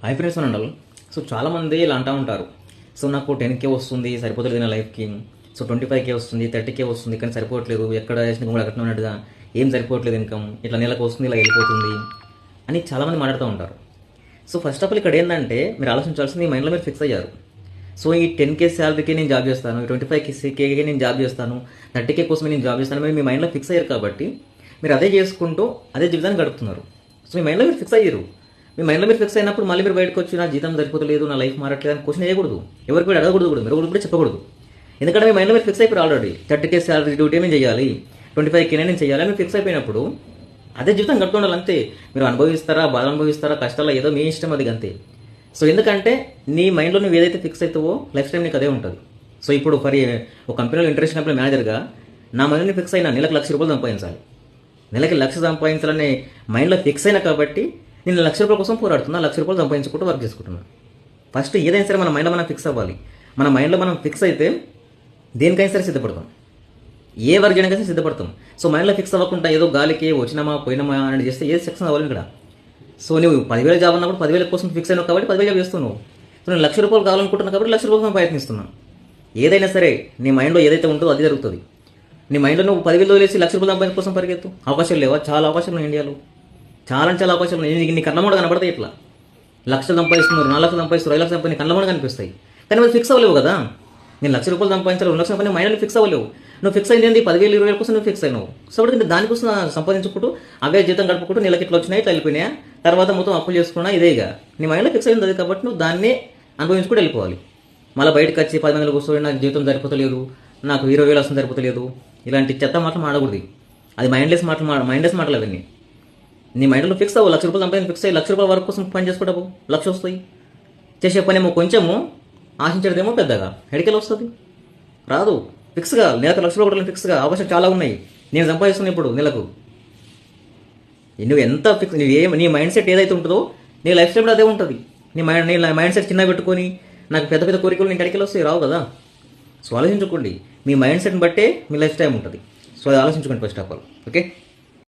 Hi friends అండాలి. So చాలామంది ఇలా అంటూ ఉంటారు, సో నాకు 10K వస్తుంది సరిపోతుంది నా లైఫ్కి, సో 25K వస్తుంది 30K వస్తుంది కానీ సరిపోవట్లేదు, ఎక్కడ వేసిన కూడా అక్కడ ఉన్నట్టుగా ఏం సరిపోవట్లేదు ఇన్కమ్, ఇట్లా నెలకు వస్తుంది ఇలా వెళ్ళిపోతుంది అని చాలామంది మాట్లాడుతూ ఉంటారు. సో ఫస్ట్ ఆఫ్ ఆల్ ఇక్కడ ఏంటంటే మీరు ఆలోచించాల్సింది మీ మైండ్లో మీరు ఫిక్స్ అయ్యారు. సో ఈ 10K శాలరీకి నేను జాబ్ చేస్తాను, 25K నేను జాబ్ చేస్తాను, 30K కోసమే నేను జాబ్ చేస్తాను, మీరు మీ మైండ్లో ఫిక్స్ అయ్యారు కాబట్టి మీరు అదే చేసుకుంటూ అదే జీవితాన్ని గడుపుతున్నారు. సో మీ మైండ్లో మీరు ఫిక్స్ అయ్యారు. మీ మైండ్లో మీరు ఫిక్స్ అయినప్పుడు మళ్ళీ మీరు బయటకు వచ్చి నా జీతం సరిపోతలేదు, నా లైఫ్ మారట్లేదు అని క్వశ్చన్ చేయకూడదు, ఎవరికి కూడా అడగకూడదు, కూడా మీరు కూడా చెప్పకూడదు. ఎందుకంటే మీ మైండ్లో మీరు ఫిక్స్ అయిపోయారు ఆల్రెడీ. 30K శాలరీ డ్యూటీ నేను చేయాలి, 25K నేను చేయాలి అని ఫిక్స్ అయిపోయినప్పుడు అదే జీవితం గడుపుతుండాలి అంతే. మీరు అనుభవిస్తారా, బాధ అనుభవిస్తారా, కష్టాలు ఏదో మీ ఇష్టం, అది అంతే. సో ఎందుకంటే నీ మైండ్లో నువ్వు ఏదైతే ఫిక్స్ అవుతావో లైఫ్ టైం నీకు అదే ఉంటుంది. సో ఇప్పుడు ఫర్ ఒక కంపెనీలో ఇంట్రెస్ట్ అయినప్పుడు మేనేజర్గా నా మైండ్ని ఫిక్స్ అయినా నెలకు ₹1,00,000 సంపాదించాలి, నెలకి 1,00,000 సంపాదించాలనే మైండ్లో ఫిక్స్ అయినా కాబట్టి నేను ₹1,00,000 కోసం పోరాడుతున్నా, ₹1,00,000 సంపాదించుకుంటూ వర్క్ చేసుకుంటున్నాను. ఫస్ట్ ఏదైనా సరే మన మైండ్లో మనం ఫిక్స్ అవ్వాలి. మన మైండ్లో మనం ఫిక్స్ అయితే దేనికైనా సరే సిద్ధపడతాం, ఏ వర్క్ చేయడానికైనా సిద్ధపడతాం. సో మైండ్లో ఫిక్స్ అవ్వకుండా ఏదో గాలికి వచ్చినామా పోయినామా అని చేస్తే ఏది సక్సెస్ అవ్వాలి ఇక్కడ. సో నువ్వు 10,000 జాబ్ అన్నప్పుడు 10,000 కోసం ఫిక్స్ అయినావు కాబట్టి 10,000 జాబ్ చేస్తున్నావు. సో నేను ₹1,00,000 కావాలనుకుంటున్నాను కాబట్టి ₹1,00,000 ప్రయత్నిస్తున్నాను. ఏదైనా సరే నీ మైండ్లో ఏదైతే ఉంటుందో అది జరుగుతుంది. నీ మైండ్లో నువ్వు 10,000 వదిలేసి ₹1,00,000 సంపాదించడం కోసం పరిగెత్తు. అవకాశాలు లేవా? చాలా అవకాశాలు ఉన్నాయి ఇండియాలో, చాలా అవకాశాలు ఉన్నాయి. నీ కళ్ళ మూడ కనబడతాయి. ఇట్లా 1,00,000 సంపాదిస్తున్నారు, 4,00,000 సంపాదిస్తారు, 5,00,000 సంపాదించి నీ కళ్ళ మూడ కనిపిస్తాయి. కానీ మరి ఫిక్స్ అవ్వలేవు కదా. నేను ₹1,00,000 సంపాదించాలి, 2,00,000 సంపాదించి మైండ్లో ఫిక్స్ అవ్వలేవు. నువ్వు ఫిక్స్ అయింది 10,000 20,000 కోసం నువ్వు ఫిక్స్ అయినావు. సో కాబట్టి దానికోసం సంపాదించుకుంటూ అవే జీతం గడుపుకుంటూ నెలకి ఇట్లా వచ్చినాయి, ఇట్లా వెళ్ళిపోయినాయా, తర్వాత మొత్తం అప్పులు చేసుకున్నా ఇదేగా. నీ మైండ్లో ఫిక్స్ అయింది అది కాబట్టి నువ్వు దాన్నే అనుభవించుకుంటూ వెళ్ళిపోవాలి. మళ్ళీ బయటకు వచ్చి 10 మందిలో కూర్చొని నాకు జీవితం సరిపోతలేదు, నాకు 20,000 వస్తుంది సరిపోతలేదు, ఇలాంటి చెత్త మాటలు మాడకూడదు. అది మైండ్లెస్ మాటలు అవన్నీ. నీ మైండ్లో ఫిక్స్ అవ్వు, ₹1,00,000 సంపాదించి ఫిక్స్ అయ్యి ₹1,00,000 వరకు కోసం పని చేసుకుంటావు, 1,00,000 వస్తాయి. చేసే పనేమో కొంచెము, ఆశించేదేమో పెద్దగా, ఎడికెళ్ళి వస్తుంది, రాదు. ఫిక్స్గా నెలకు ₹1,00,000 ఫిక్స్గా అవకాశాలు చాలా ఉన్నాయి. నేను సంపాదిస్తున్నాను ఇప్పుడు నెలకు. నువ్వు ఎంత ఫిక్స్, నీ మైండ్ సెట్ ఏదైతే ఉంటుందో నీ లైఫ్ స్టైల్ అదే ఉంటుంది. నీ మైండ్ సెట్ చిన్న పెట్టుకొని నాకు పెద్ద పెద్ద కోరికలు నేను ఎడికెళ్ళి వస్తాయి, రావు కదా. సో ఆలోచించుకోండి, మీ మైండ్ సెట్ని బట్టే మీ లైఫ్ టైం ఉంటుంది. సో అది ఆలోచించుకోండి ఫస్ట్ ఆఫ్ ఆల్. ఓకే.